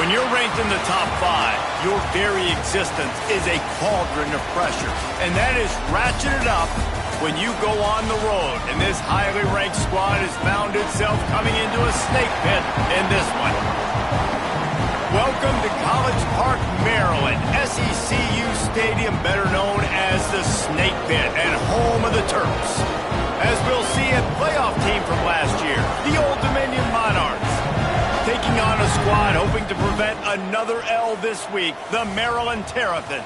When you're ranked in the top 5, your very existence is a cauldron of pressure. And that is ratcheted up when you go on the road. And this highly ranked squad has found itself coming into a snake pit in this one. Welcome to College Park, Maryland, SECU Stadium, better known as the Snake Pit and home of the Terps. As we'll see, a playoff team from last year, the Old Dominion Monarchs, taking on a squad hoping to prevent another L this week, the Maryland Terrapins.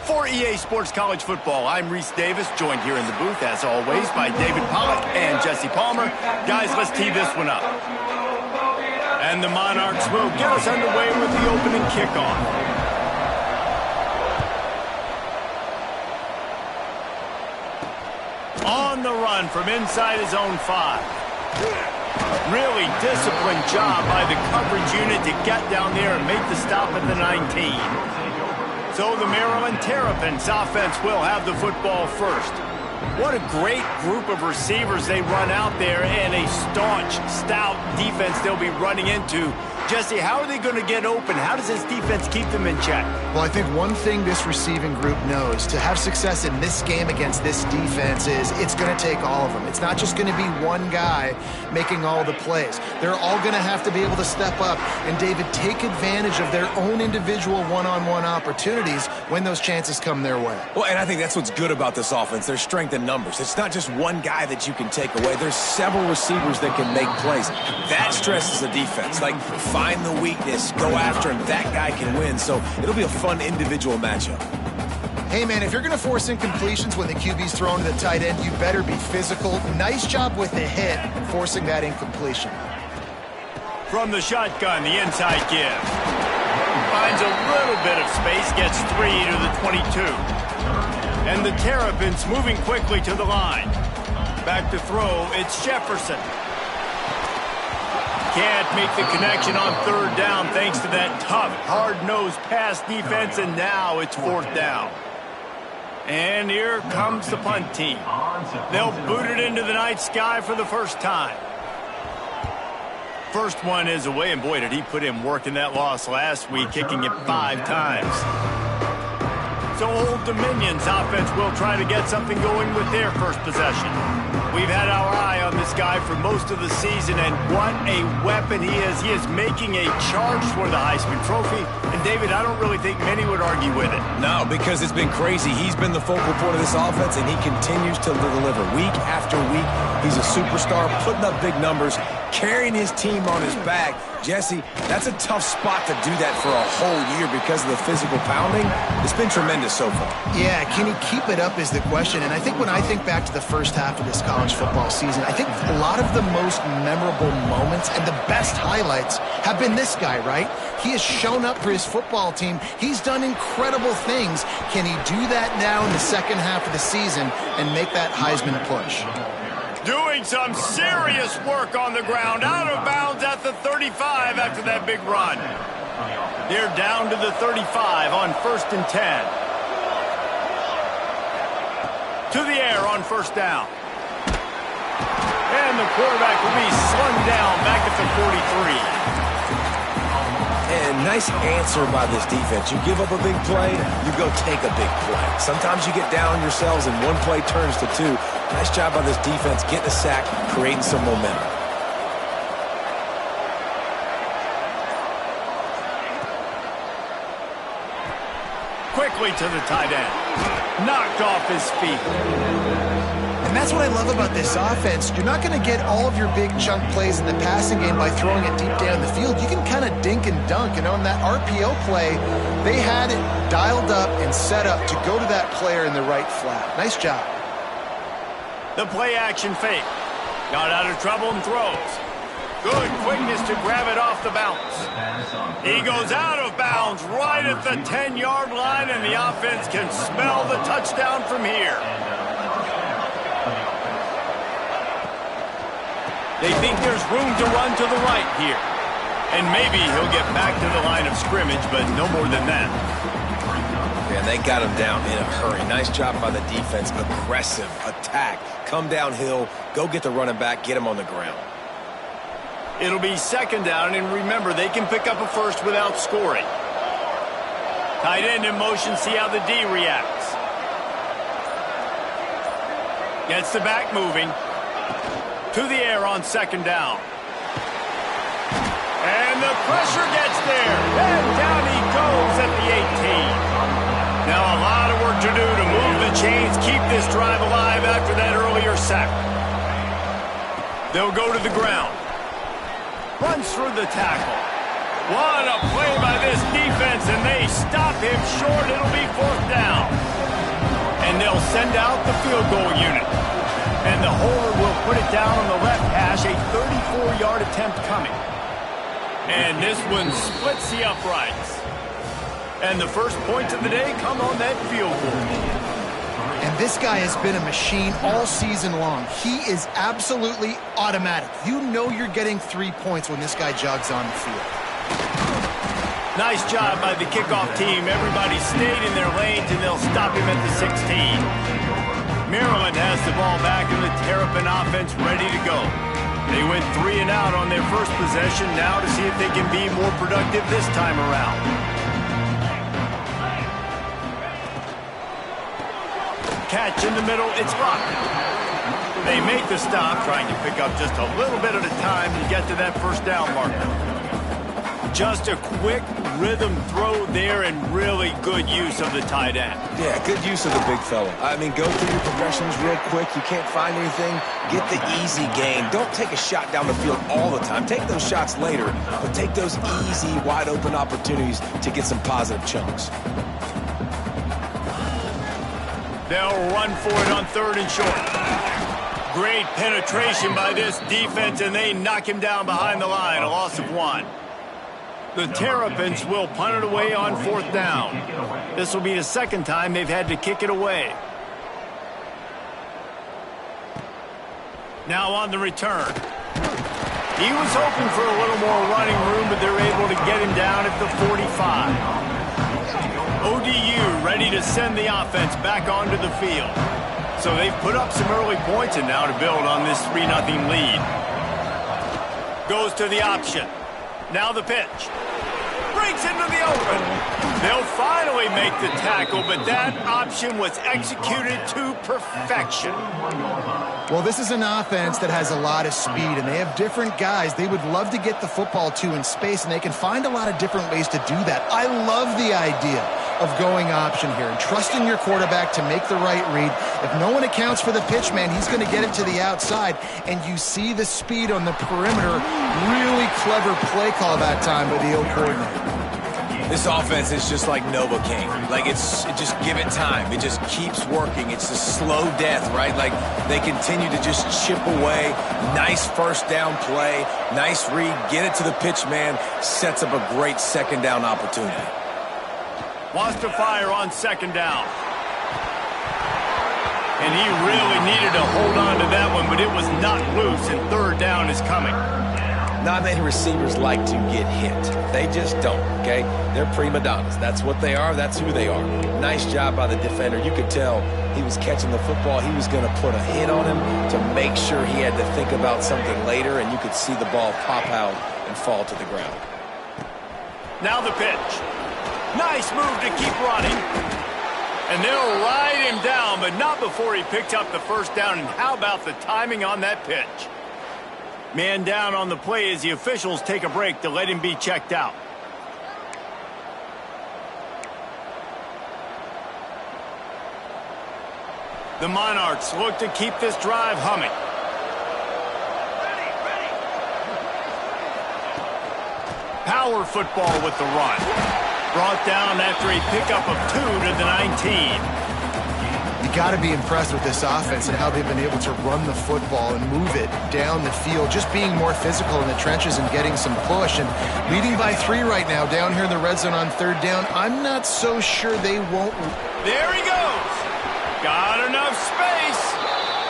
For EA Sports College Football, I'm Reese Davis, joined here in the booth, as always, by David Pollack and Jesse Palmer. Guys, let's tee this one up. And the Monarchs will get us underway with the opening kickoff. On the run from inside his own 5. Really disciplined job by the coverage unit to get down there and make the stop at the 19. So the Maryland Terrapins offense will have the football first. What a great group of receivers they run out there, and a staunch, stout defense they'll be running into. Jesse, how are they going to get open? How does this defense keep them in check? Well, I think one thing this receiving group knows to have success in this game against this defense is it's going to take all of them. It's not just going to be one guy making all the plays. They're all going to have to be able to step up and, David, take advantage of their own individual one-on-one opportunities when those chances come their way. Well, and I think that's what's good about this offense, their strength in numbers. It's not just one guy that you can take away. There's several receivers that can make plays. That stresses the defense. Like, find the weakness, go after him. That guy can win. So it'll be a fun individual matchup. Hey, man, if you're going to force incompletions when the QB's thrown to the tight end, you better be physical. Nice job with the hit, forcing that incompletion. From the shotgun, the inside give. Finds a little bit of space, gets 3 to the 22. And the Terrapins moving quickly to the line. Back to throw, it's Jefferson. Can't make the connection on 3rd down thanks to that tough, hard-nosed pass defense, and now it's 4th down. And here comes the punt team. They'll boot it into the night sky for the first time. First one is away, and boy, did he put in work in that loss last week, kicking it 5 times. So Old Dominion's offense will try to get something going with their first possession. We've had our eye on this guy for most of the season, and what a weapon he is. He is making a charge for the Heisman Trophy. And, David, I don't really think many would argue with it. No, because it's been crazy. He's been the focal point of this offense, and he continues to deliver week after week. He's a superstar, putting up big numbers, carrying his team on his back. Jesse, that's a tough spot to do that for a whole year because of the physical pounding. It's been tremendous so far. Yeah, can he keep it up is the question. And I think when I think back to the first half of this college football season, I think a lot of the most memorable moments and the best highlights have been this guy, right? He has shown up for his football team. He's done incredible things. Can he do that now in the second half of the season and make that Heisman push? Doing some serious work on the ground, out of bounds at the 35 after that big run. They're down to the 35 on 1st and 10. To the air on 1st down. And the quarterback will be slung down back at the 43. And nice answer by this defense. You give up a big play, you go take a big play. Sometimes you get down yourselves and one play turns to 2. Nice job by this defense, getting a sack, creating some momentum. Quickly to the tight end. Knocked off his feet. And that's what I love about this offense. You're not going to get all of your big chunk plays in the passing game by throwing it deep down the field. You can kind of dink and dunk. And on that RPO play, they had it dialed up and set up to go to that player in the right flat. Nice job. The play action fake. Got out of trouble and throws. Good quickness to grab it off the bounce. He goes out of bounds right at the 10-yard line, and the offense can smell the touchdown from here. They think there's room to run to the right here. And maybe he'll get back to the line of scrimmage, but no more than that. Yeah, they got him down in a hurry. Nice job by the defense. Aggressive attack. Come downhill. Go get the running back. Get him on the ground. It'll be second down, and remember, they can pick up a first without scoring. Tight end in motion, see how the D reacts. Gets the back moving. To the air on second down. And the pressure gets there. And down he goes at the 18. Now a lot of work to do to move the chains, keep this drive alive after that earlier sack. They'll go to the ground. Runs through the tackle. What a play by this defense, and they stop him short. It'll be fourth down. And they'll send out the field goal unit. And the holder will put it down on the left hash, a 34-yard attempt coming. And this one splits the uprights. And the first points of the day come on that field goal. And this guy has been a machine all season long. He is absolutely automatic. You know you're getting 3 points when this guy jogs on the field. Nice job by the kickoff team. Everybody stayed in their lanes, and they'll stop him at the 16. Maryland has the ball back, and the Terrapin offense ready to go. They went 3 and out on their first possession, now to see if they can be more productive this time around. Catch in the middle, it's blocked. They make the stop, trying to pick up just a little bit at a time to get to that first down marker. Just a quick rhythm throw there, and really good use of the tight end. Yeah, good use of the big fella. I mean, go through your progressions real quick. You can't find anything, get the easy gain. Don't take a shot down the field all the time. Take those shots later, but take those easy, wide-open opportunities to get some positive chunks. They'll run for it on third and short. Great penetration by this defense, and they knock him down behind the line, a loss of 1. The Terrapins will punt it away on fourth down. This will be the second time they've had to kick it away. Now on the return. He was hoping for a little more running room, but they're able to get him down at the 45. ODU ready to send the offense back onto the field. So they've put up some early points, and now to build on this 3-0 lead. Goes to the option. Now the pitch. Breaks into the open. They'll finally make the tackle, but that option was executed to perfection. Well, this is an offense that has a lot of speed, and they have different guys they would love to get the football to in space, and they can find a lot of different ways to do that. I love the idea of going option here and trusting your quarterback to make the right read. If no one accounts for the pitch, man, he's going to get it to the outside, and you see the speed on the perimeter. Really clever play call that time by the O coordinator. This offense is just like Novocaine. Like, just give it time. It just keeps working. It's a slow death, right? Like, they continue to just chip away. Nice first down play. Nice read. Get it to the pitch man. Sets up a great second down opportunity. Wants to fire on second down. And he really needed to hold on to that one, but it was not loose, and third down is coming. Not many receivers like to get hit. They just don't, okay? They're prima donnas. That's what they are. That's who they are. Nice job by the defender. You could tell he was catching the football. He was going to put a hit on him to make sure he had to think about something later, and you could see the ball pop out and fall to the ground. Now the pitch. Nice move to keep running. And they'll ride him down, but not before he picked up the first down. And how about the timing on that pitch? Man down on the play as the officials take a break to let him be checked out. The Monarchs look to keep this drive humming. Power football with the run. Brought down after a pickup of 2 to the 19. You got to be impressed with this offense and how they've been able to run the football and move it down the field, just being more physical in the trenches and getting some push. And leading by 3 right now down here in the red zone on third down. I'm not so sure they won't. There he goes. Got enough space.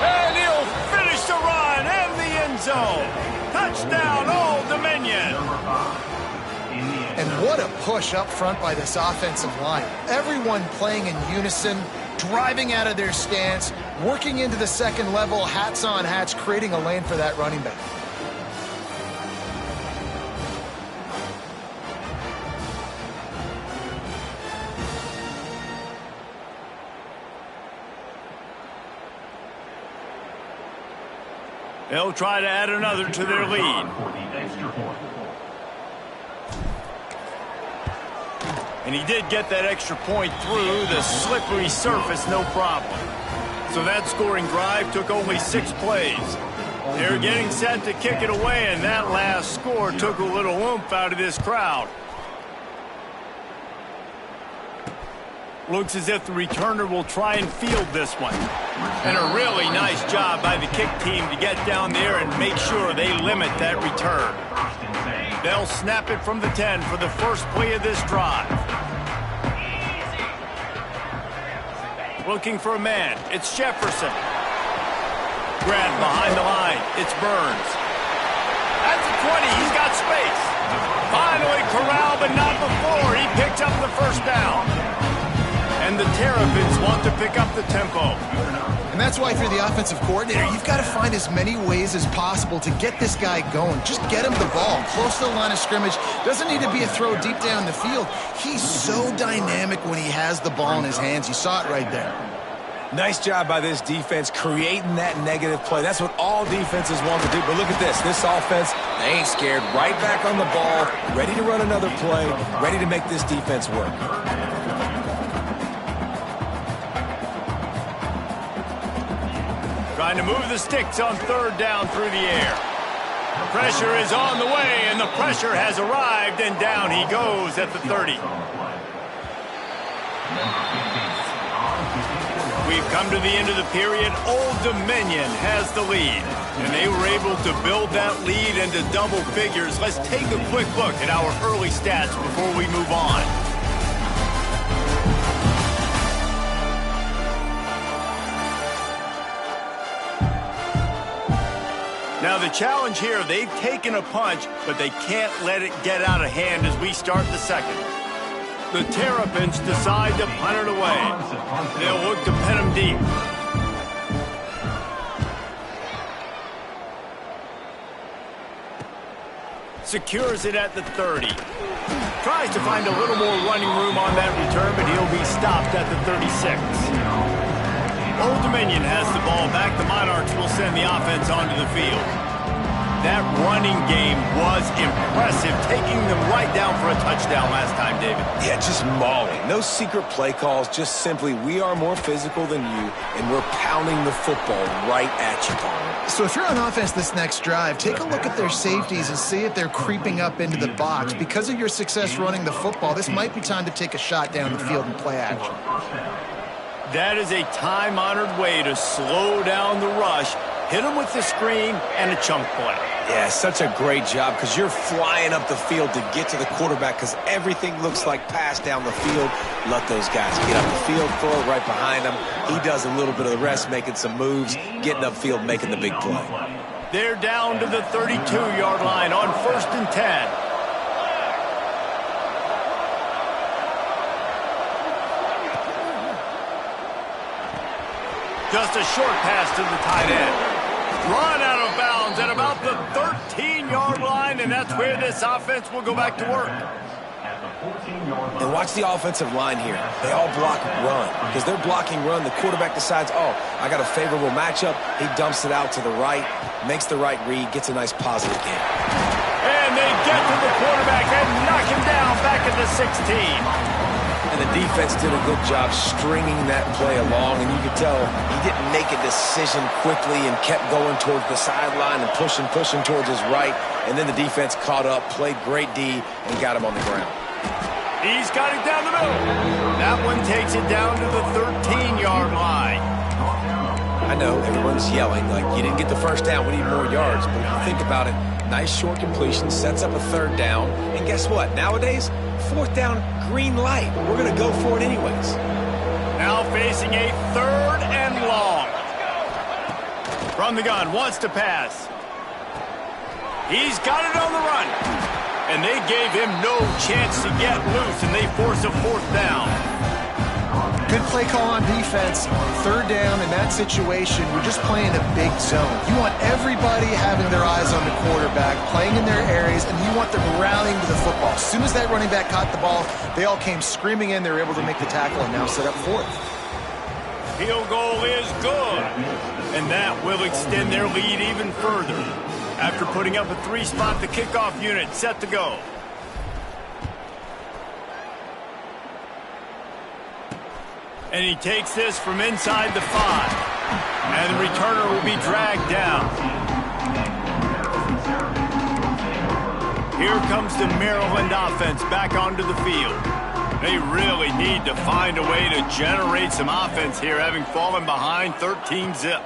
And he'll finish the run in the end zone. Touchdown, Old Dominion. And what a push up front by this offensive line. Everyone playing in unison, driving out of their stance, working into the second level, hats on hats, creating a lane for that running back. They'll try to add another to their lead. And he did get that extra point through the slippery surface, no problem. So that scoring drive took only 6 plays. They're getting set to kick it away, and that last score took a little oomph out of this crowd. Looks as if the returner will try and field this one. And a really nice job by the kick team to get down there and make sure they limit that return. They'll snap it from the 10 for the first play of this drive. Looking for a man. It's Jefferson. Grab behind the line. It's Burns. At the 20, he's got space. Finally corralled, but not before. He picked up the first down. And the Terrapins want to pick up the tempo. And that's why if you're the offensive coordinator, you've got to find as many ways as possible to get this guy going. Just get him the ball close to the line of scrimmage. Doesn't need to be a throw deep down the field. He's so dynamic when he has the ball in his hands. You saw it right there. Nice job by this defense creating that negative play. That's what all defenses want to do. But look at this. This offense, they ain't scared. Right back on the ball, ready to run another play, ready to make this defense work. Trying to move the sticks on third down through the air. Pressure is on the way, and the pressure has arrived, and down he goes at the 30. We've come to the end of the period. Old Dominion has the lead, and they were able to build that lead into double figures. Let's take a quick look at our early stats before we move on. Now the challenge here, they've taken a punch, but they can't let it get out of hand as we start the second. The Terrapins decide to punt it away. They'll look to pin them deep. Secures it at the 30. Tries to find a little more running room on that return, but he'll be stopped at the 36. Old Dominion has the ball back. The Monarchs will send the offense onto the field. That running game was impressive, taking them right down for a touchdown last time, David. Yeah, just mauling. No secret play calls, just simply we are more physical than you, and we're pounding the football right at you. So if you're on offense this next drive, take a look at their safeties and see if they're creeping up into the box. Because of your success running the football, this might be time to take a shot down the field and play action. That is a time-honored way to slow down the rush, hit them with the screen, and a chunk play. Yeah, such a great job because you're flying up the field to get to the quarterback because everything looks like pass down the field. Let those guys get up the field, throw it right behind him. He does a little bit of the rest, making some moves, getting upfield, making the big play. They're down to the 32-yard line on 1st and 10. Just a short pass to the tight end. Run out of bounds at about the 13-yard line, and that's where this offense will go back to work. And watch the offensive line here. They all block run. Because they're blocking run, the quarterback decides, oh, I got a favorable matchup. He dumps it out to the right, makes the right read, gets a nice positive gain. And they get to the quarterback and knock him down back at the 16. And the defense did a good job stringing that play along, and you could tell he didn't make a decision quickly and kept going towards the sideline and pushing towards his right, and then the defense caught up, played great D, and got him on the ground. He's got it down the middle. That one takes it down to the 13-yard line. I know everyone's yelling, like, you didn't get the first down, we need more yards, but if you think about it, nice short completion, sets up a 3rd down, and guess what? Nowadays, 4th down, green light. We're going to go for it anyways. Now facing a 3rd and long. From the gun, wants to pass. He's got it on the run. And they gave him no chance to get loose, and they force a 4th down. Good play call on defense. 3rd down in that situation, you're just playing a big zone. You want everybody having their eyes on the quarterback, playing in their areas, and you want them rallying to the football. As soon as that running back caught the ball, they all came screaming in. They were able to make the tackle and now set up 4th. Field goal is good. And that will extend their lead even further. After putting up a 3-spot, the kickoff unit set to go. And he takes this from inside the 5. And the returner will be dragged down. Here comes the Maryland offense back onto the field. They really need to find a way to generate some offense here, having fallen behind 13-zip.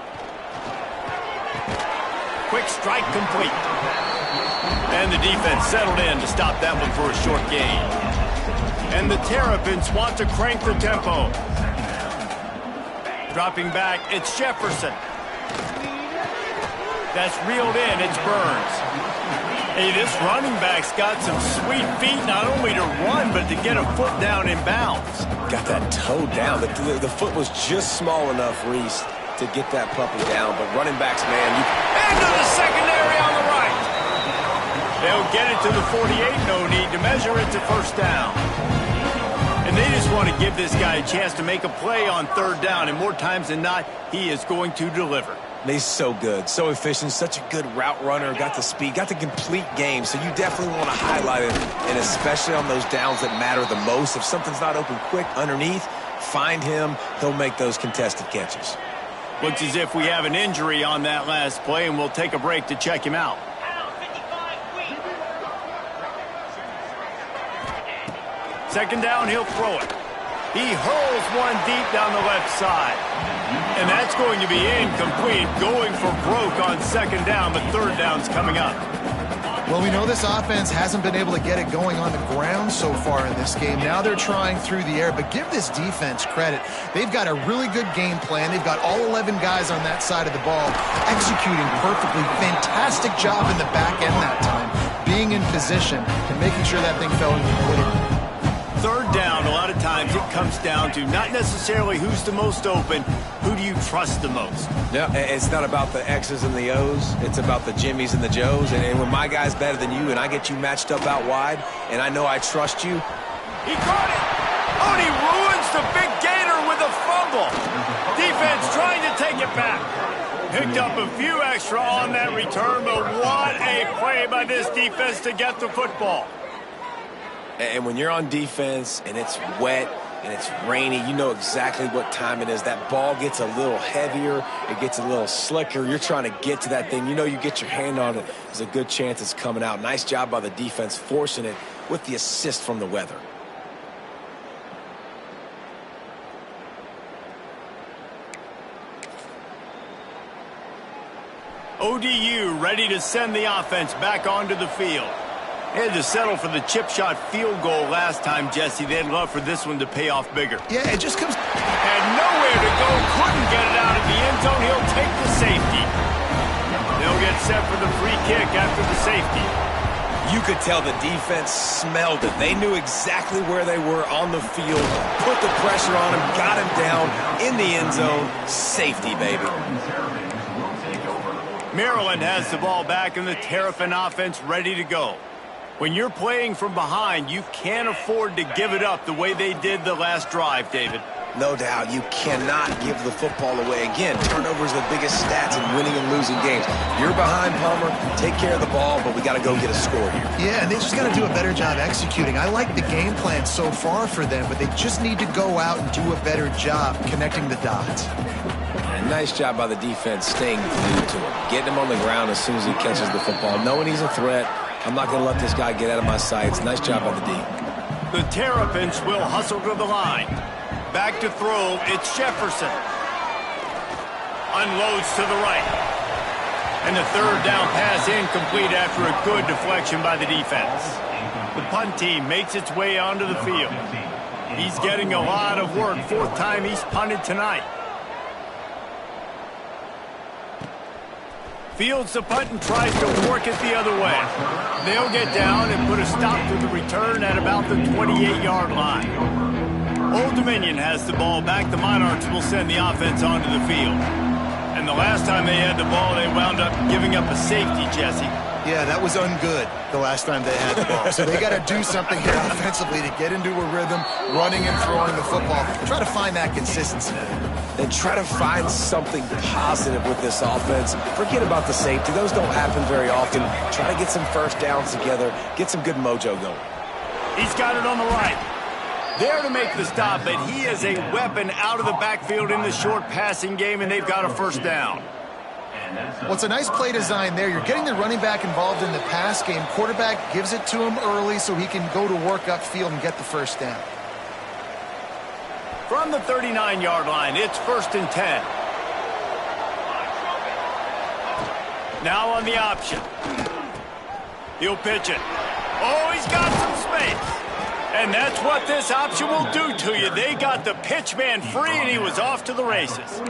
Quick strike complete. And the defense settled in to stop that one for a short gain. And the Terrapins want to crank the tempo. Dropping back, it's Jefferson. That's reeled in, it's Burns. Hey, this running back's got some sweet feet, not only to run, but to get a foot down in bounds. Got that toe down. The foot was just small enough, Reese, to get that puppy down. But running backs, man, into the secondary on the right. They'll get it to the 48, no need to measure it to first down. And they just want to give this guy a chance to make a play on third down, and more times than not, he is going to deliver. He's so good, so efficient, such a good route runner, got the speed, got the complete game, so you definitely want to highlight it, and especially on those downs that matter the most. If something's not open quick underneath, find him, he'll make those contested catches. Looks as if we have an injury on that last play, and we'll take a break to check him out. Second down, he'll throw it. He hurls one deep down the left side. And that's going to be incomplete, going for broke on second down, but third down's coming up. Well, we know this offense hasn't been able to get it going on the ground so far in this game. Now they're trying through the air, but give this defense credit. They've got a really good game plan. They've got all 11 guys on that side of the ball executing perfectly. Fantastic job in the back end that time, being in position and making sure that thing fell incomplete. Third down, a lot of times it comes down to not necessarily who's the most open, who do you trust the most? Yeah, it's not about the X's and the O's. It's about the Jimmys and the Joes. And when my guy's better than you and I get you matched up out wide and I know I trust you. He caught it! Oh, and he ruins the big gator with a fumble. Defense trying to take it back. Picked up a few extra on that return, but what a play by this defense to get the football. And when you're on defense and it's wet and it's rainy, you know exactly what time it is. That ball gets a little heavier. It gets a little slicker. You're trying to get to that thing. You know you get your hand on it. There's a good chance it's coming out. Nice job by the defense forcing it with the assist from the weather. ODU ready to send the offense back onto the field. They had to settle for the chip shot field goal last time, Jesse. They'd love for this one to pay off bigger. Yeah, it just comes... Had nowhere to go, couldn't get it out of the end zone. He'll take the safety. They'll get set for the free kick after the safety. You could tell the defense smelled it. They knew exactly where they were on the field, put the pressure on him, got him down in the end zone. Safety, baby. Maryland has the ball back and the Terrapin offense ready to go. When you're playing from behind, you can't afford to give it up the way they did the last drive, David. No doubt. You cannot give the football away. Again, turnovers are the biggest stats in winning and losing games. You're behind, Palmer. Take care of the ball, but we got to go get a score here. Yeah, and they just got to do a better job executing. I like the game plan so far for them, but they just need to go out and do a better job connecting the dots. And nice job by the defense staying glued to him, getting him on the ground as soon as he catches the football, knowing he's a threat. I'm not going to let this guy get out of my sights. Nice job by the D. The Terrapins will hustle to the line. Back to throw, it's Jefferson. Unloads to the right. And the third down pass incomplete after a good deflection by the defense. The punt team makes its way onto the field. He's getting a lot of work. Fourth time he's punted tonight. Fields the punt and tries to work it the other way. They'll get down and put a stop to the return at about the 28-yard line. Old Dominion has the ball back. The Monarchs will send the offense onto the field. And the last time they had the ball, they wound up giving up a safety, Jesse. Yeah, that was ungood the last time they had the ball. So they got to do something here offensively to get into a rhythm, running and throwing the football. Try to find that consistency. then try to find something positive with this offense. Forget about the safety. Those don't happen very often. Try to get some first downs together, get some good mojo going. He's got it on the right. There to make the stop, but he is a weapon out of the backfield in the short passing game, and they've got a first down. Well, it's a nice play design there. You're getting the running back involved in the pass game. Quarterback gives it to him early so he can go to work upfield and get the first down. From the 39-yard line, it's 1st and 10. Now on the option. He'll pitch it. Oh, he's got some space. And that's what this option will do to you. They got the pitch man free, and he was off to the races.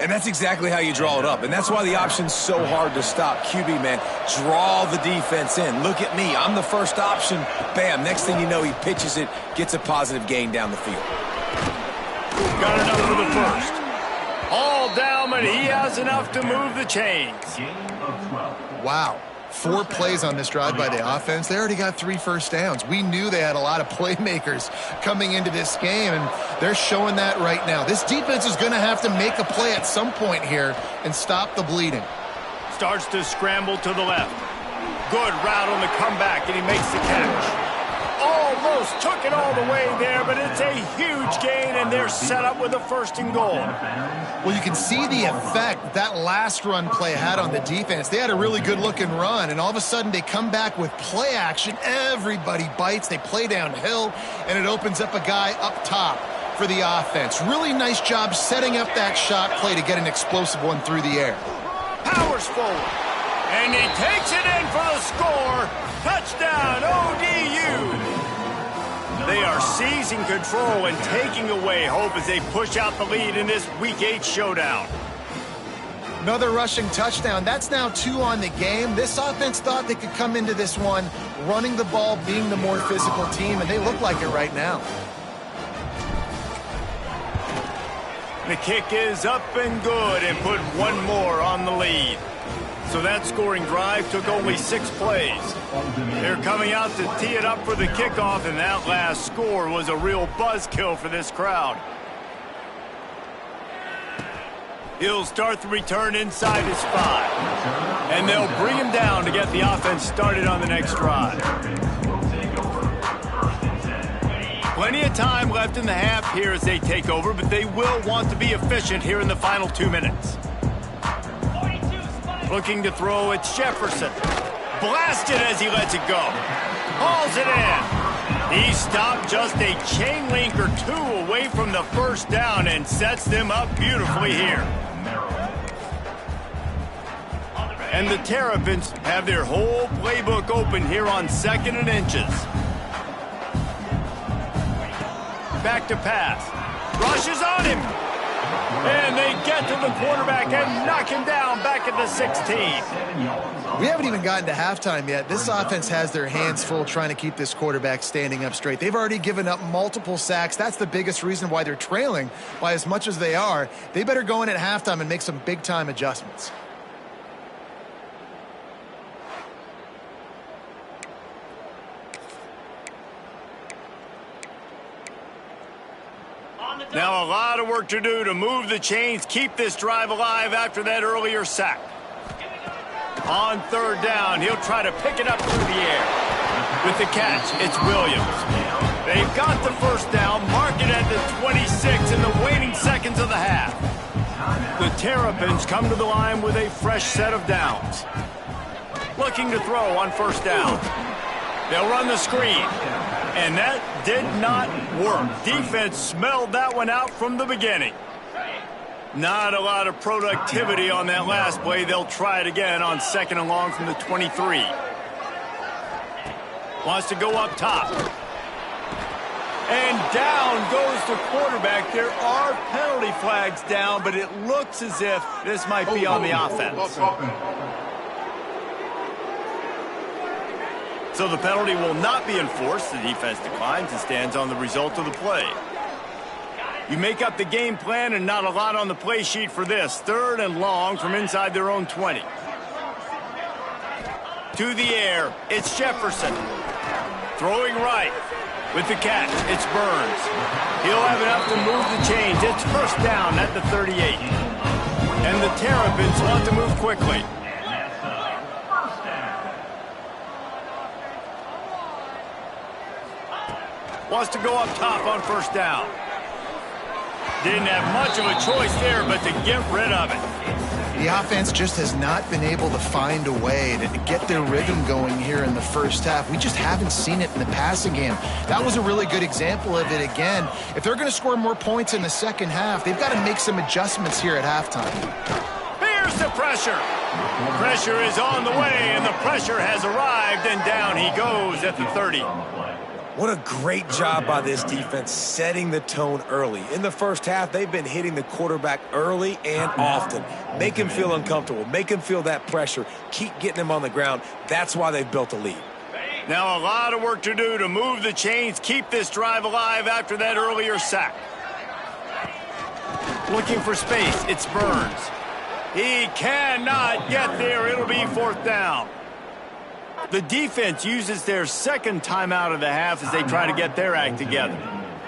And that's exactly how you draw it up. And that's why the option's so hard to stop. QB, man, draw the defense in. Look at me. I'm the first option. Bam. Next thing you know, he pitches it, gets a positive gain down the field. Got enough for the first. All down, but he has enough to move the chains. Wow. 4 plays on this drive by the offense. They already got 3 first downs. We knew they had a lot of playmakers coming into this game, and they're showing that right now. This defense is going to have to make a play at some point here and stop the bleeding. Starts to scramble to the left. Good route on the comeback, and he makes the catch. Almost took it all the way there, but it's a huge gain, and they're set up with a 1st and goal. Well, you can see the effect that last run play had on the defense. They had a really good-looking run, and all of a sudden they come back with play action. Everybody bites. They play downhill, and it opens up a guy up top for the offense. Really nice job setting up that shot play to get an explosive one through the air. Powers forward, and he takes it in for the score. Touchdown, ODU. They are seizing control and taking away hope as they push out the lead in this Week 8 showdown. Another rushing touchdown. That's now 2 on the game. This offense thought they could come into this one running the ball, being the more physical team, and they look like it right now. The kick is up and good and put 1 more on the lead. So that scoring drive took only 6 plays. They're coming out to tee it up for the kickoff, and that last score was a real buzzkill for this crowd. He'll start the return inside his 5. And they'll bring him down to get the offense started on the next drive. Plenty of time left in the half here as they take over, but they will want to be efficient here in the final 2 minutes. Looking to throw, it's Jefferson. Blasted as he lets it go. Hauls it in. He stopped just a chain link or 2 away from the first down and sets them up beautifully here. And the Terrapins have their whole playbook open here on 2nd and inches. Back to pass. Rushes on him. And they get to the quarterback and knock him down back at the 16. We haven't even gotten to halftime yet. This offense has their hands full trying to keep this quarterback standing up straight. They've already given up multiple sacks. That's the biggest reason why they're trailing by as much as they are. They better go in at halftime and make some big-time adjustments. Now a lot of work to do to move the chains, keep this drive alive after that earlier sack. On 3rd down, he'll try to pick it up through the air. With the catch, it's Williams. They've got the first down, mark it at the 26 in the waning seconds of the half. The Terrapins come to the line with a fresh set of downs. Looking to throw on 1st down. They'll run the screen. And that did not work. Defense smelled that one out from the beginning. Not a lot of productivity on that last play. They'll try it again on 2nd and long from the 23. Wants to go up top. And down goes the quarterback. There are penalty flags down, but it looks as if this might be on the offense. So the penalty will not be enforced. The defense declines and stands on the result of the play. You make up the game plan and not a lot on the play sheet for this. 3rd and long from inside their own 20. To the air, it's Jefferson. Throwing right. With the catch, it's Burns. He'll have enough to move the chains. It's first down at the 38. And the Terrapins want to move quickly. Wants to go up top on first down. Didn't have much of a choice there, but to get rid of it. The offense just has not been able to find a way to get their rhythm going here in the first half. We just haven't seen it in the passing game. That was a really good example of it again. If they're going to score more points in the second half, they've got to make some adjustments here at halftime. Here's the pressure. Pressure is on the way, and the pressure has arrived, and down he goes at the 30. What a great job by this defense setting the tone early. In the first half, they've been hitting the quarterback early and often. Make him feel uncomfortable. Make him feel that pressure. Keep getting him on the ground. That's why they've built a lead. Now a lot of work to do to move the chains, keep this drive alive after that earlier sack. Looking for space, it's Burns. He cannot get there. It'll be fourth down. The defense uses their second timeout of the half as they try to get their act together.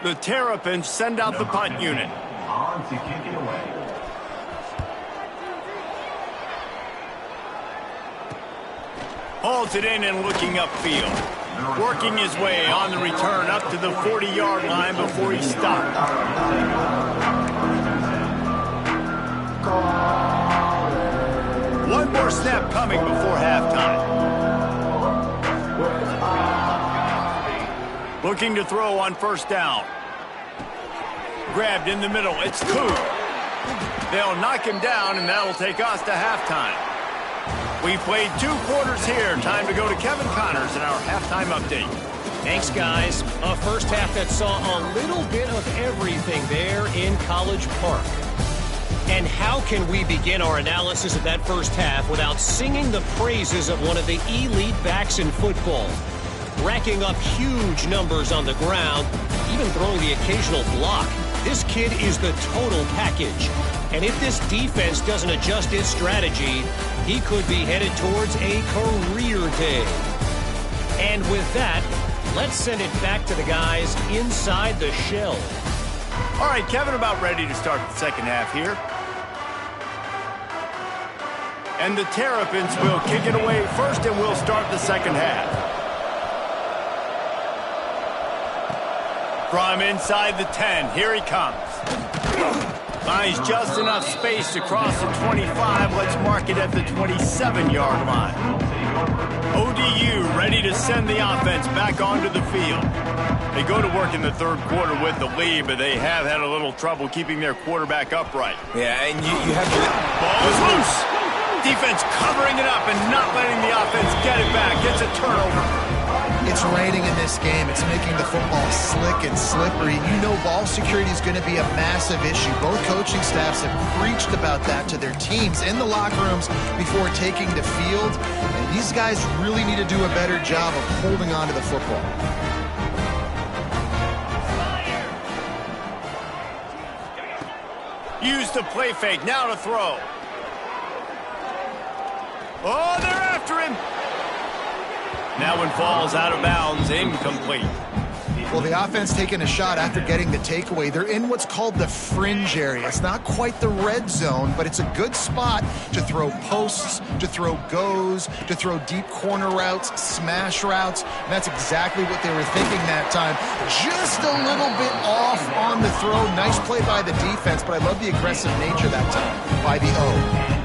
The Terrapins send out the punt unit. Holds it in and looking upfield. Working his way on the return up to the 40-yard line before he stopped. One more snap coming before halftime. Looking to throw on first down. Grabbed in the middle. It's Coop. They'll knock him down, and that'll take us to halftime. We played 2 quarters here. Time to go to Kevin Connors in our halftime update. Thanks, guys. A first half that saw a little bit of everything there in College Park. And how can we begin our analysis of that first half without singing the praises of one of the elite backs in football? Racking up huge numbers on the ground, even throwing the occasional block. This kid is the total package. And if this defense doesn't adjust its strategy, he could be headed towards a career day. And with that, let's send it back to the guys inside the shell. All right, Kevin, about ready to start the second half here. And the Terrapins will kick it away first, and we'll start the second half. From inside the 10, here he comes. Finds just enough space to cross the 25. Let's mark it at the 27-yard line. ODU ready to send the offense back onto the field. They go to work in the third quarter with the lead, but they have had a little trouble keeping their quarterback upright. Yeah, and you have to... Ball is loose. Defense covering it up and not letting the offense get it back. Gets a turnover. It's raining in this game. It's making the football slick and slippery. You know ball security is going to be a massive issue. Both coaching staffs have preached about that to their teams in the locker rooms before taking the field. And these guys really need to do a better job of holding on to the football. Use the play fake. Now to throw. Oh, they're after him. That one falls out of bounds, incomplete. Well, the offense taking a shot after getting the takeaway. They're in what's called the fringe area. It's not quite the red zone, but it's a good spot to throw posts, to throw goes, to throw deep corner routes, smash routes. And that's exactly what they were thinking that time. Just a little bit off on the throw. Nice play by the defense, but I love the aggressive nature that time by the O.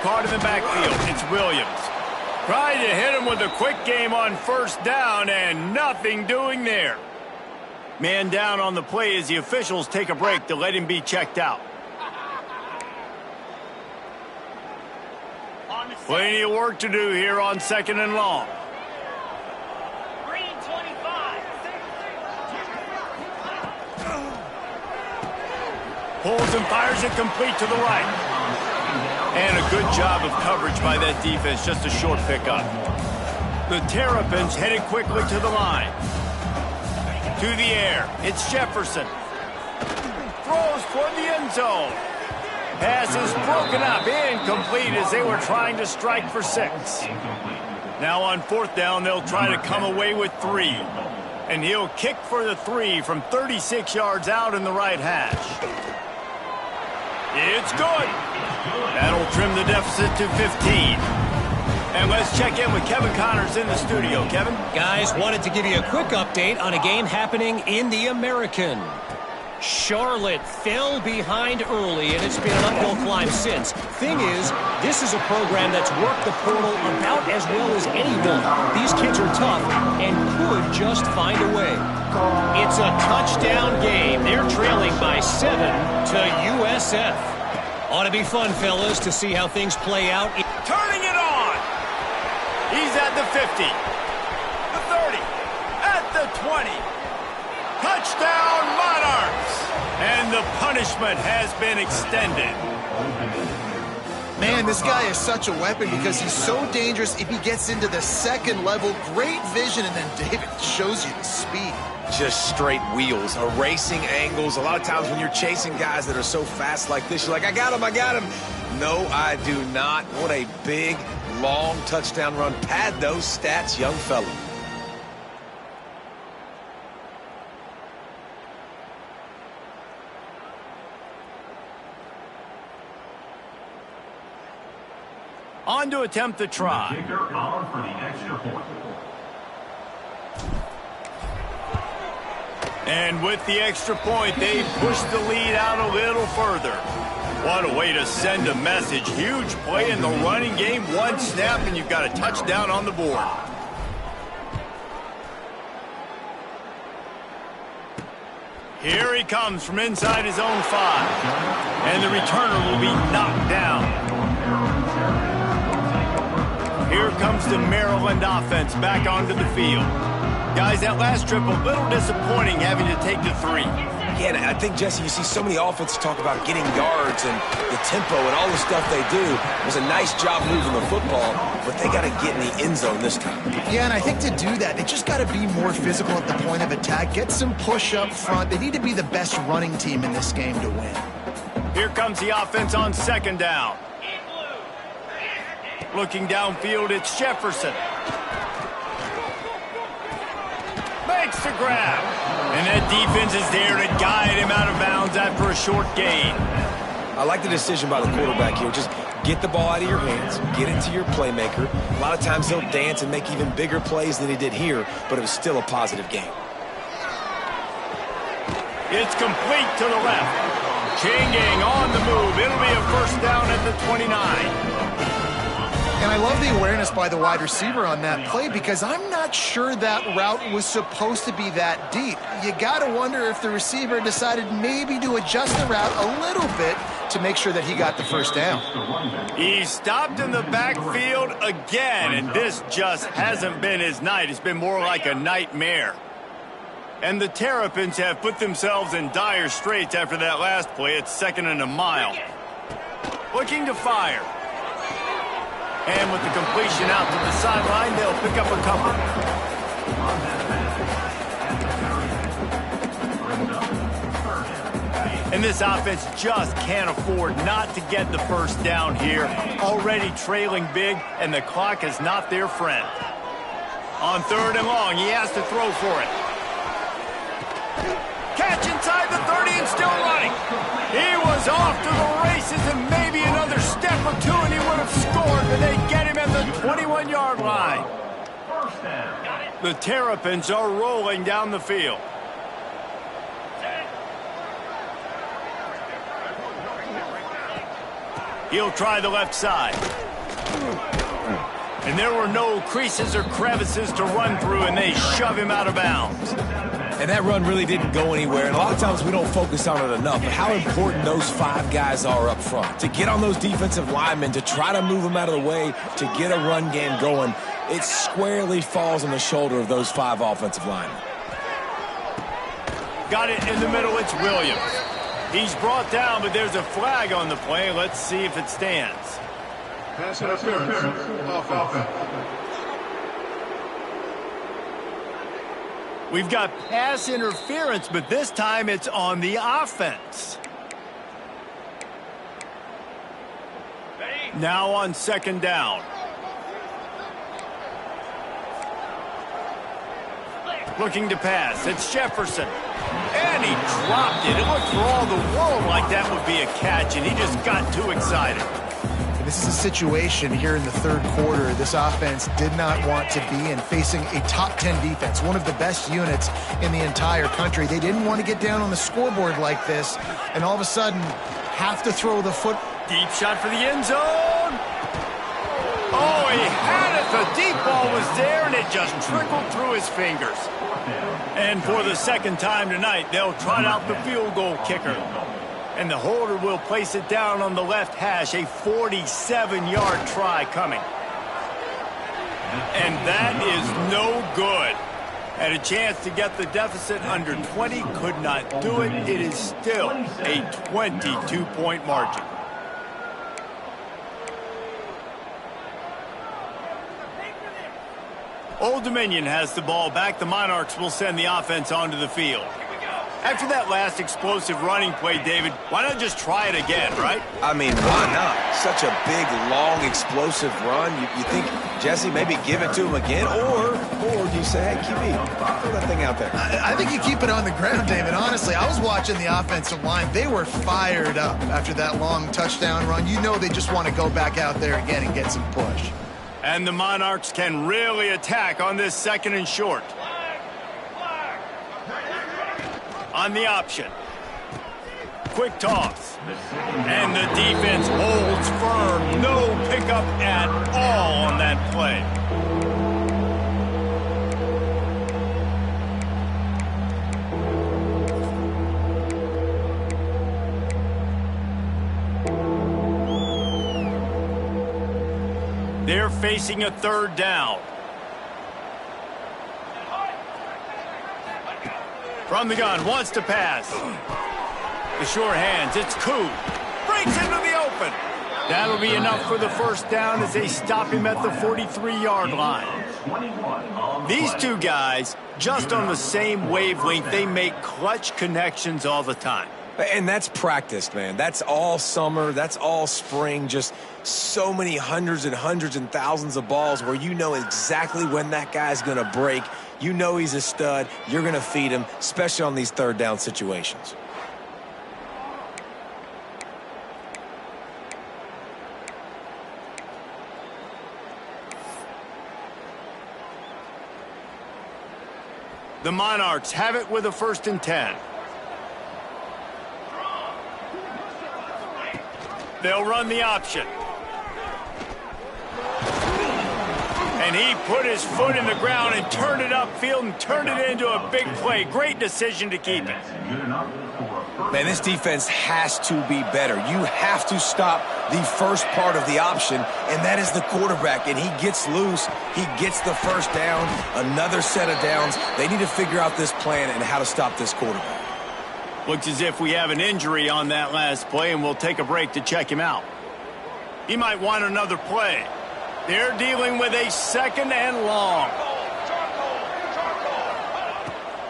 Caught in the backfield, it's Williams. Tried to hit him with a quick game on first down, and nothing doing there. Man down on the play as the officials take a break to let him be checked out. Plenty of work to do here on second and long. Green 25. Pulls and fires it complete to the right. And a good job of coverage by that defense, just a short pickup. The Terrapins headed quickly to the line. To the air, it's Jefferson. Throws toward the end zone. Pass is broken up, incomplete as they were trying to strike for 6. Now on 4th down, they'll try to come away with 3. And he'll kick for the 3 from 36 yards out in the right hash. It's good. That'll trim the deficit to 15. And let's check in with Kevin Connors in the studio. Kevin? Guys, wanted to give you a quick update on a game happening in the American. Charlotte fell behind early, and it's been an uphill climb since. Thing is, this is a program that's worked the portal about as well as anyone. These kids are tough and could just find a way. It's a touchdown game. They're trailing by 7 to USF. Ought to be fun, fellas, to see how things play out. Turning it on. He's at the 50, the 30, at the 20. Touchdown, Monarchs! And the punishment has been extended. Man, this guy is such a weapon because he's so dangerous if he gets into the second level. Great vision, and then David shows you the speed. Just straight wheels, erasing angles. A lot of times when you're chasing guys that are so fast like this, you're like, I got him, I got him. No, I do not. What a big, long touchdown run. Pad those stats, young fella. On to attempt the try. And with the extra point, they push the lead out a little further. What a way to send a message. Huge play in the running game. One snap, and you've got a touchdown on the board. Here he comes from inside his own 5. And the returner will be knocked down. Here comes the Maryland offense back onto the field. Guys, that last trip, a little disappointing having to take the 3. Yeah, and I think, Jesse, you see so many offenses talk about getting yards and the tempo and all the stuff they do. It was a nice job moving the football, but they got to get in the end zone this time. Yeah, and I think to do that, they just got to be more physical at the point of attack, get some push up front. They need to be the best running team in this game to win. Here comes the offense on 2nd down. Looking downfield, it's Jefferson. Makes the grab. And that defense is there to guide him out of bounds after a short gain. I like the decision by the quarterback here. Just get the ball out of your hands, get it to your playmaker. A lot of times he'll dance and make even bigger plays than he did here, but it was still a positive game. It's complete to the left. Changing on the move. It'll be a 1st down at the 29. And I love the awareness by the wide receiver on that play because I'm not sure that route was supposed to be that deep. You got to wonder if the receiver decided maybe to adjust the route a little bit to make sure that he got the 1st down. He stopped in the backfield again, and this just hasn't been his night. It's been more like a nightmare. And the Terrapins have put themselves in dire straits after that last play. It's 2nd and a mile. Looking to fire. And with the completion out to the sideline, they'll pick up a couple. And this offense just can't afford not to get the 1st down here. Already trailing big, and the clock is not their friend. On 3rd and long, he has to throw for it. Catch inside the 30 and still running. He was off to the races and maybe another step or two and he would have scored, but they get him at the 21-yard line. The Terrapins are rolling down the field. He'll try the left side. And there were no creases or crevices to run through, and they shove him out of bounds. And that run really didn't go anywhere. And a lot of times we don't focus on it enough, but how important those 5 guys are up front. To get on those defensive linemen, to try to move them out of the way, to get a run game going, it squarely falls on the shoulder of those 5 offensive linemen. Got it in the middle, it's Williams. He's brought down, but there's a flag on the play. Let's see if it stands. Pass interference. Offense. We've got pass interference, but this time it's on the offense. Now on second down. Looking to pass. It's Jefferson. And he dropped it. It looked for all the world like that would be a catch, and he just got too excited. This is a situation here in the third quarter this offense did not want to be in, facing a top 10 defense, one of the best units in the entire country. They didn't want to get down on the scoreboard like this, and all of a sudden have to throw the foot. Deep shot for the end zone. Oh, he had it. The deep ball was there, and it just trickled through his fingers. And for the second time tonight, they'll trot out the field goal kicker. And the holder will place it down on the left hash, a 47-yard try coming. And that is no good. Had a chance to get the deficit under 20, could not do it. It is still a 22-point margin. Old Dominion has the ball back. The Monarchs will send the offense onto the field. After that last explosive running play, David, why not just try it again, right? I mean, why not? Such a big, long, explosive run. You think, Jesse, maybe give it to him again? Or do you say, hey, QB, throw that thing out there? I think you keep it on the ground, David. Honestly, I was watching the offensive line. They were fired up after that long touchdown run. You know they just want to go back out there again and get some push. And the Monarchs can really attack on this second and short. On the option. Quick toss. And the defense holds firm. No pickup at all on that play. They're facing a third down. From the gun, wants to pass. The sure hands, it's Koo. Breaks into the open. That'll be enough for the first down as they stop him at the 43-yard line. These two guys, just on the same wavelength, they make clutch connections all the time. And that's practiced, man. That's all summer. That's all spring. Just so many hundreds and thousands of balls where you know exactly when that guy's going to break. You know he's a stud. You're going to feed him, especially on these third down situations. The Monarchs have it with a 1st and 10. They'll run the option. And he put his foot in the ground and turned it upfield and turned it into a big play. Great decision to keep it. Man, this defense has to be better. You have to stop the first part of the option, and that is the quarterback. And he gets loose. He gets the first down, another set of downs. They need to figure out this plan and how to stop this quarterback. Looks as if we have an injury on that last play, and we'll take a break to check him out. He might want another play. They're dealing with a 2nd and long.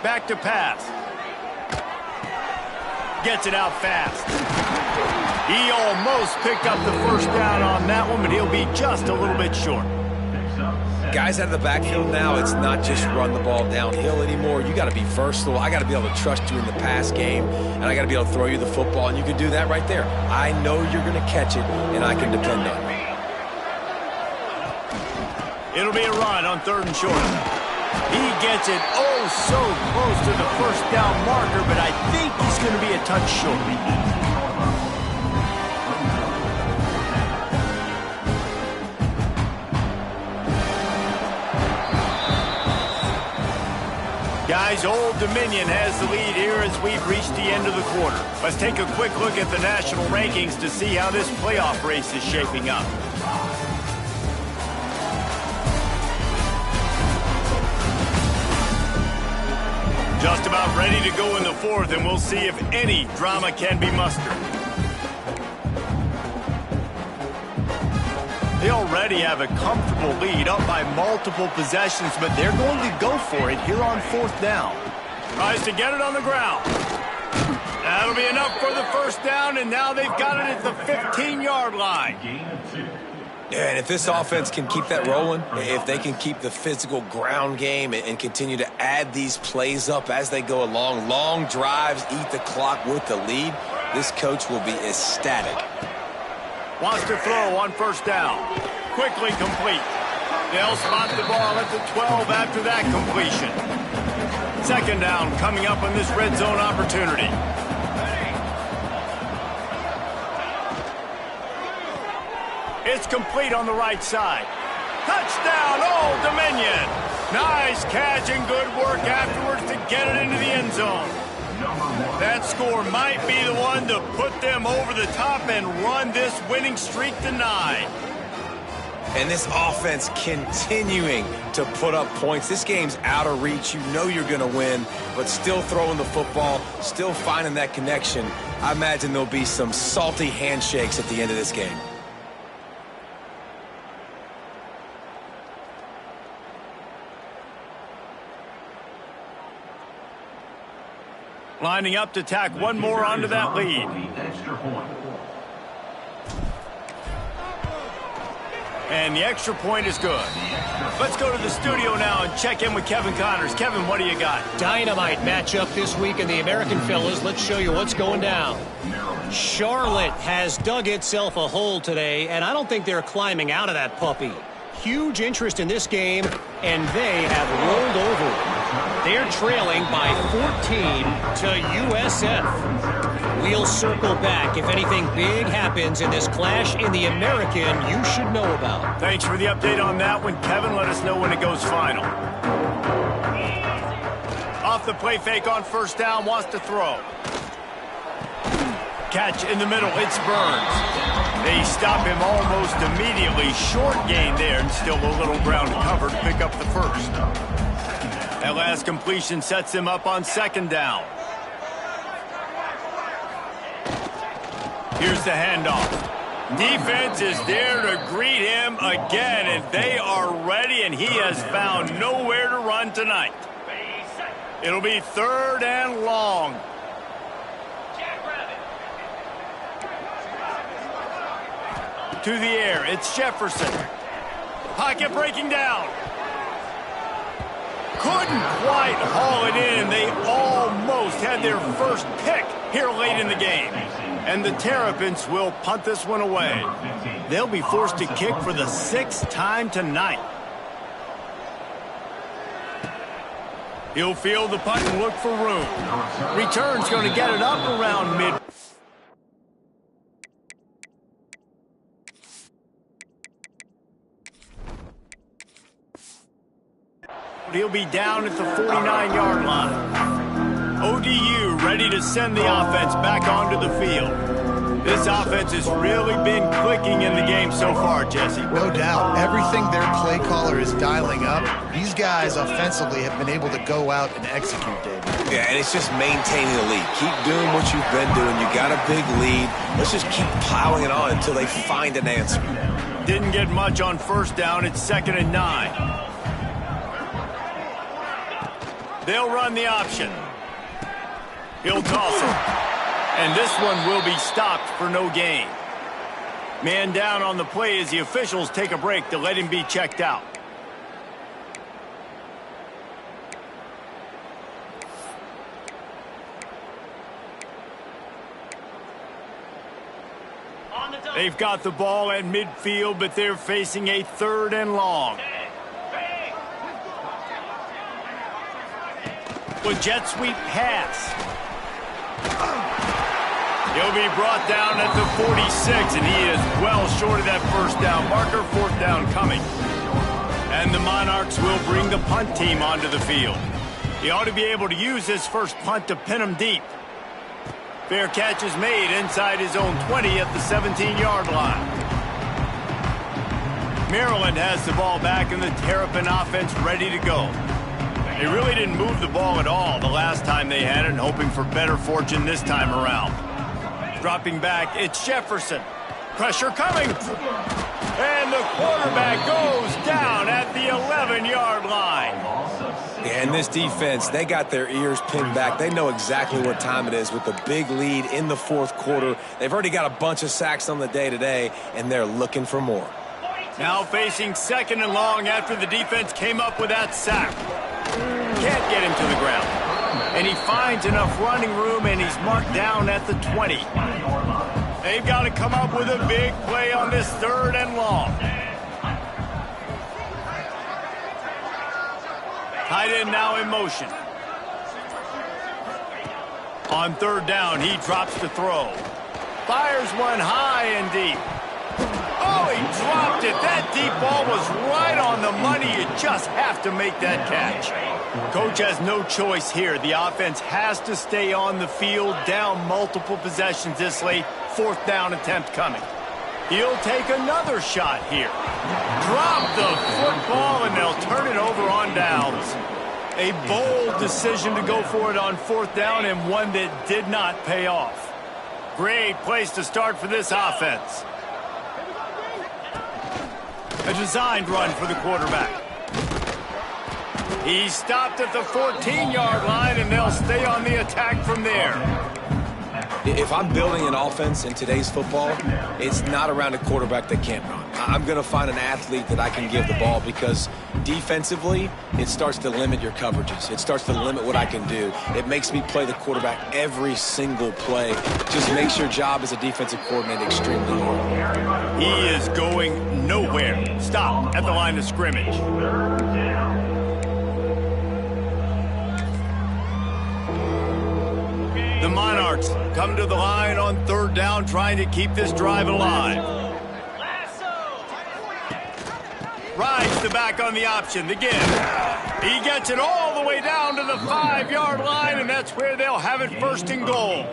Back to pass. Gets it out fast. He almost picked up the first down on that one, but he'll be just a little bit short. Guys out of the backfield now, it's not just run the ball downhill anymore. You got to be versatile. I got to be able to trust you in the pass game, and I got to be able to throw you the football, and you can do that right there. I know you're going to catch it, and I can depend on it. It'll be a run on 3rd and short. He gets it oh so close to the first down marker, but I think he's going to be a touch short. Guys, Old Dominion has the lead here as we've reached the end of the quarter. Let's take a quick look at the national rankings to see how this playoff race is shaping up. Just about ready to go in the 4th, and we'll see if any drama can be mustered. They already have a comfortable lead, up by multiple possessions, but they're going to go for it here on 4th down. Tries to get it on the ground. That'll be enough for the first down, and now they've got it at the 15-yard line. Yeah, and if this offense can keep that rolling, if they can keep the physical ground game and continue to add these plays up as they go along, long drives, eat the clock with the lead, this coach will be ecstatic. Wants to throw on first down. Quickly complete. They'll spot the ball at the 12 after that completion. Second down coming up on this red zone opportunity. It's complete on the right side. Touchdown, Old Dominion. Nice catch and good work afterwards to get it into the end zone. That score might be the one to put them over the top and run this winning streak to 9. And this offense continuing to put up points. This game's out of reach. You know you're going to win, but still throwing the football, still finding that connection. I imagine there'll be some salty handshakes at the end of this game. Lining up to tack one more onto that lead. And the extra point is good. Let's go to the studio now and check in with Kevin Connors. Kevin, what do you got? Dynamite matchup this week in the American fellas. Let's show you what's going down. Charlotte has dug itself a hole today, and I don't think they're climbing out of that puppy. Huge interest in this game, and they have rolled over. They're trailing by 14 to USF. We'll circle back if anything big happens in this clash in the American you should know about. Thanks for the update on that one, Kevin. Let us know when it goes final. Off the play fake on first down, wants to throw. Catch in the middle, it's Burns. They stop him almost immediately. Short gain there, and still a little ground cover to pick up the first. That last completion sets him up on second down. Here's the handoff. Defense is there to greet him again, and they are ready, and he has found nowhere to run tonight. It'll be third and long. To the air, it's Jefferson. Pocket breaking down. Couldn't quite haul it in. They almost had their first pick here late in the game. And the Terrapins will punt this one away. They'll be forced to kick for the 6th time tonight. He'll field the punt and look for room. Return's going to get it up around mid. He'll be down at the 49-yard line. ODU ready to send the offense back onto the field. This offense has really been clicking in the game so far, Jesse. No doubt. Everything their play caller is dialing up, these guys offensively have been able to go out and execute, David. Yeah, and it's just maintaining the lead. Keep doing what you've been doing. You got a big lead. Let's just keep plowing it on until they find an answer. Didn't get much on first down. It's 2nd and 9. They'll run the option. He'll toss it. And this one will be stopped for no gain. Man down on the play as the officials take a break to let him be checked out. They've got the ball at midfield, but they're facing a 3rd and long. With jet sweep pass. He'll be brought down at the 46, and he is well short of that first down marker. 4th down coming. And the Monarchs will bring the punt team onto the field. He ought to be able to use his first punt to pin him deep. Fair catch is made inside his own 20 at the 17-yard line. Maryland has the ball back, and the Terrapin offense ready to go. They really didn't move the ball at all the last time they had it, and hoping for better fortune this time around. Dropping back, it's Jefferson. Pressure coming. And the quarterback goes down at the 11-yard line. And this defense, they got their ears pinned back. They know exactly what time it is with the big lead in the fourth quarter. They've already got a bunch of sacks on the day today, and they're looking for more. Now facing 2nd and long after the defense came up with that sack. Can't get him to the ground. And he finds enough running room, and he's marked down at the 20. They've got to come up with a big play on this 3rd and long. Tight end now in motion. On 3rd down, he drops to throw. Fires one high and deep. Oh, he dropped it. That deep ball was right on the money. You just have to make that catch. Coach has no choice here. The offense has to stay on the field, down multiple possessions this late. 4th down attempt coming. He'll take another shot here. Drop the football, and they'll turn it over on downs. A bold decision to go for it on 4th down, and one that did not pay off. Great place to start for this offense. A designed run for the quarterback. He's stopped at the 14-yard line, and they'll stay on the attack from there. If I'm building an offense in today's football, it's not around a quarterback that can't run. I'm going to find an athlete that I can give the ball because defensively, it starts to limit your coverages. It starts to limit what I can do. It makes me play the quarterback every single play. Just makes your job as a defensive coordinator extremely hard. He is going nowhere. Stop at the line of scrimmage. The Monarchs come to the line on 3rd down, trying to keep this drive alive. Rides the back on the option. The give. He gets it all the way down to the 5-yard line, and that's where they'll have it 1st and goal.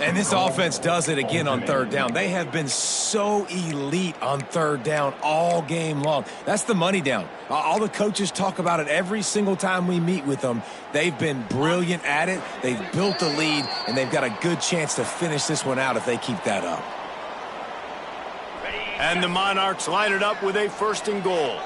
And this offense does it again on 3rd down. They have been so elite on 3rd down all game long. That's the money down. All the coaches talk about it every single time we meet with them. They've been brilliant at it. They've built a lead, and they've got a good chance to finish this one out if they keep that up. And the Monarchs line it up with a 1st and goal.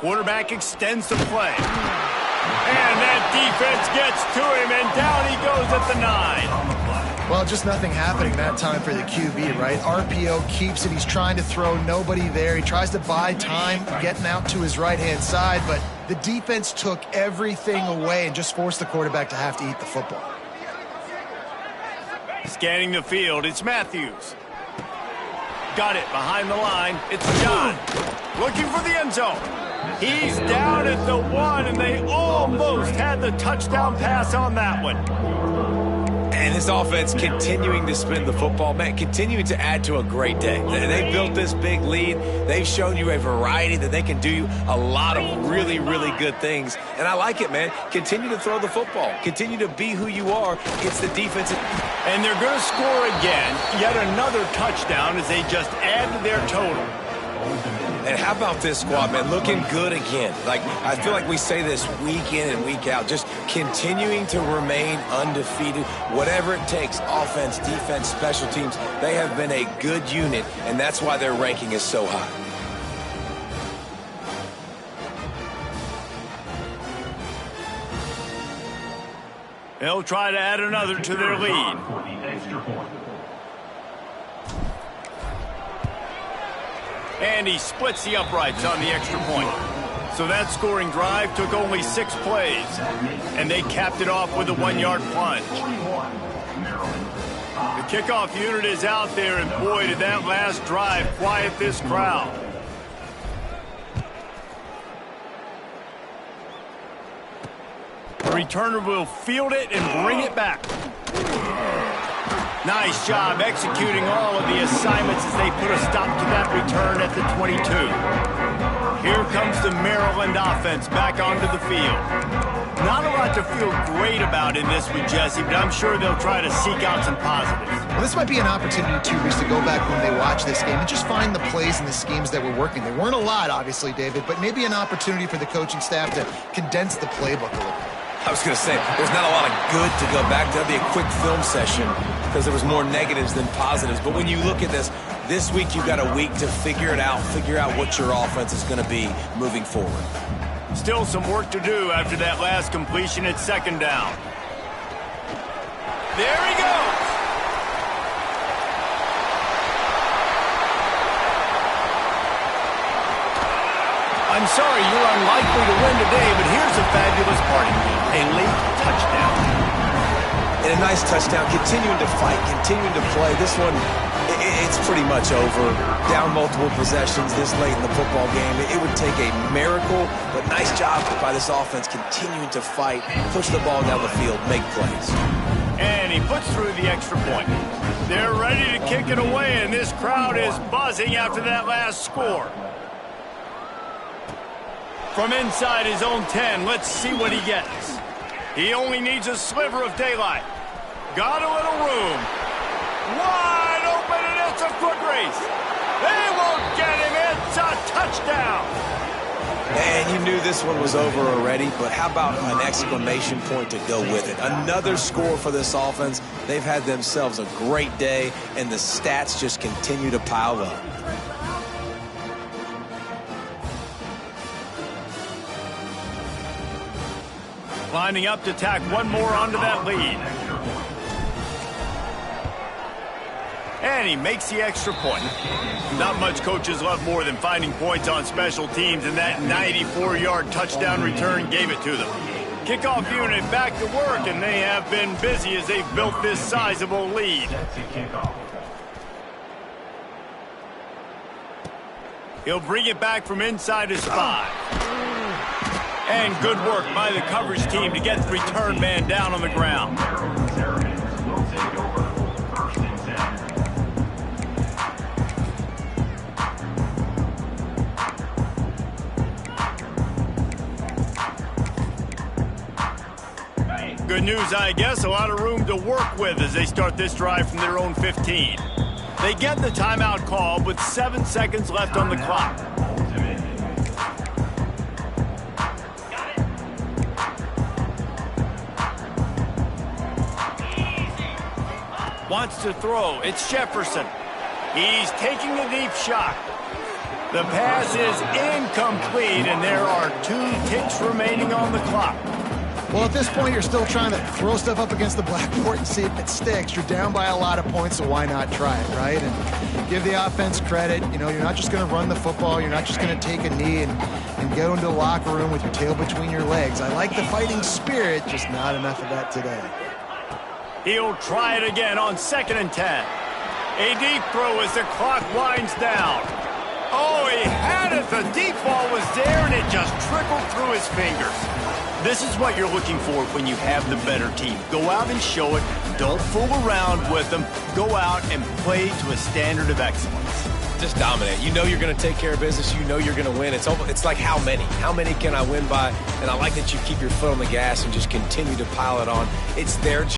Quarterback extends the play. And that defense gets to him, and down he goes at the 9. Well, just nothing happening that time for the QB, right? RPO keeps it. He's trying to throw, nobody there. He tries to buy time getting out to his right-hand side, but the defense took everything away and just forced the quarterback to have to eat the football. Scanning the field, it's Matthews. Got it behind the line. It's John. Looking for the end zone. He's down at the 1, and they almost had the touchdown pass on that one. And this offense continuing to spin the football, man, continuing to add to a great day. They built this big lead. They've shown you a variety that they can do a lot of really, really good things. And I like it, man. Continue to throw the football. Continue to be who you are. It's the defense. And they're going to score again. Yet another touchdown as they just add to their total. And how about this squad, man? Looking good again. Like, I feel like we say this week in and week out. Just continuing to remain undefeated. Whatever it takes, offense, defense, special teams, they have been a good unit, and that's why their ranking is so high. They'll try to add another to their lead. And he splits the uprights on the extra point. So that scoring drive took only 6 plays. And they capped it off with a 1-yard plunge. The kickoff unit is out there, and boy, did that last drive quiet this crowd. The returner will field it and bring it back. Nice job executing all of the assignments as they put a stop to that return at the 22. Here comes the Maryland offense back onto the field. Not a lot to feel great about in this one, Jesse, but I'm sure they'll try to seek out some positives. Well, this might be an opportunity, too, Reese, to go back when they watch this game and just find the plays and the schemes that were working. There weren't a lot, obviously, David, but maybe an opportunity for the coaching staff to condense the playbook a little bit. I was going to say, there's not a lot of good to go back to. That'd be a quick film session because there was more negatives than positives. But when you look at this week you've got a week to figure it out, figure out what your offense is going to be moving forward. Still some work to do after that last completion at second down. There he goes. I'm sorry you're unlikely to win today, but here's a fabulous party. A late touchdown. And a nice touchdown, continuing to fight, continuing to play. This one, it's pretty much over. Down multiple possessions this late in the football game. It would take a miracle, but nice job by this offense continuing to fight, push the ball down the field, make plays. And he puts through the extra point. They're ready to kick it away, and this crowd is buzzing after that last score. From inside his own 10, let's see what he gets. He only needs a sliver of daylight. Got a little room. Wide open, and it's a foot race. They won't get him. It's a touchdown. And you knew this one was over already, but how about an exclamation point to go with it? Another score for this offense. They've had themselves a great day, and the stats just continue to pile up. Lining up to tack one more onto that lead. And he makes the extra point. Not much coaches love more than finding points on special teams, and that 94-yard touchdown return gave it to them. Kickoff unit back to work, and they have been busy as they've built this sizable lead. He'll bring it back from inside his 5. And good work by the coverage team to get the return man down on the ground. Good news, I guess. A lot of room to work with as they start this drive from their own 15. They get the timeout call with 7 seconds left on the clock. Wants to throw. It's Jefferson. He's taking a deep shot. The pass is incomplete, and there are 2 ticks remaining on the clock. Well, at this point, you're still trying to throw stuff up against the blackboard and see if it sticks. You're down by a lot of points, so why not try it, right? And give the offense credit. You know, you're not just going to run the football. You're not just going to take a knee and go into the locker room with your tail between your legs. I like the fighting spirit, just not enough of that today. He'll try it again on 2nd and 10. A deep throw as the clock winds down. Oh, he had it. The deep ball was there, and it just trickled through his fingers. This is what you're looking for when you have the better team. Go out and show it. Don't fool around with them. Go out and play to a standard of excellence. Just dominate. You know you're going to take care of business. You know you're going to win. It's like how many? How many can I win by? And I like that you keep your foot on the gas and just continue to pile it on. It's their job.